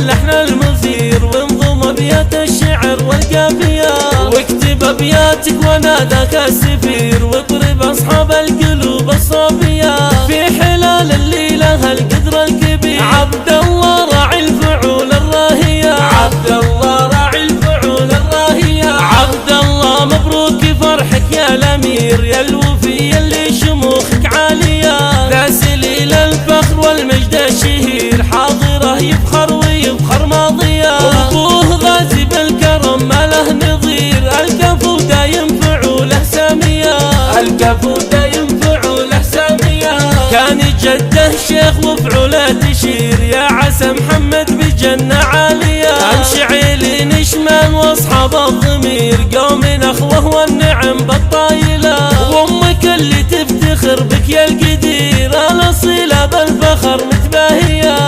اللحن المثير وانظم ابيات الشعر والقافية، واكتب ابياتك وناداك السفير، واضرب اصحاب القلوب الصافية في حلال الليلة القدر الكبير. عبد الله راعي الفعول الراهية، عبد الله راعي الفعول الراهية، عبد الله مبروك فرحك يا الامير، يا الوفي اللي شموخك عالية، ذا سليل الفخر والمجد الشهير، حاضره يفخر ويفخر ماضية، ابوه غازي بالكرم ما له نظير، الكفو دايم فعوله سامية، الكفو دايم فعوله سامية. كان جده شيخ وفعوله تشير، يا عسى محمد بجنة عالية، انشعي نشمان واصحاب الضمير، قوم اخوه والنعم بالطايلة، وامك اللي تفتخر بك يا القدير، الاصيلة بالفخر متباهية،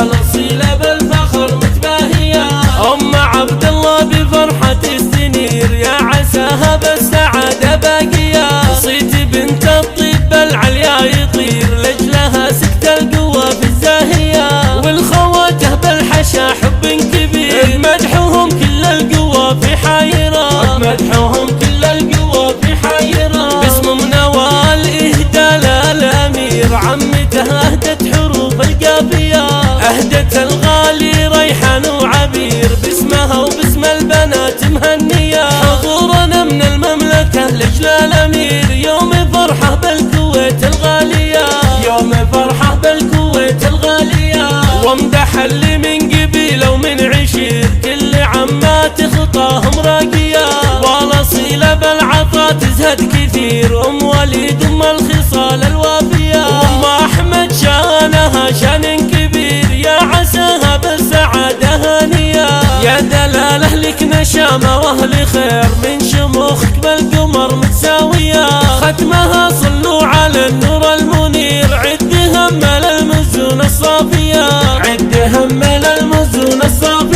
الاصيلة بالفخر متباهية. ام عبد الله بفرحة تستنير، يا عساها بالسعادة باقية، صيت بنت الطيب العليا يطير، لجلها سكت القوة في الزاهية، والخواته بالحشا حب كبير، مدحوهم كل القوة في حايرة، مدحوهم كل القوة في حايرة. باسم منوال اهدى للامير، عمته اهدت حروف القافية، اهدت الغالي ريحان وعبير، باسمها وباسم البنات مهنية، حضورنا من المملكة لجل الامير، يوم فرحة بالكويت الغالية، يوم فرحة بالكويت الغالية. وامدح اللي من قبيلة ومن عشير، كل عمات خطاهم راقية، والاصيلة بالعطا تزهد كثير، ام وليد ام الخصال الوافية، وام احمد شانها شان كبير، يا عساها بالسعادة هانية، يا دلالة لك نشامة واهل خير، من شموخك بالقمر متساوية، ختمها صلوا على النور المنير، عد هم للمزون الصافية، عد هم للمزون الصافية.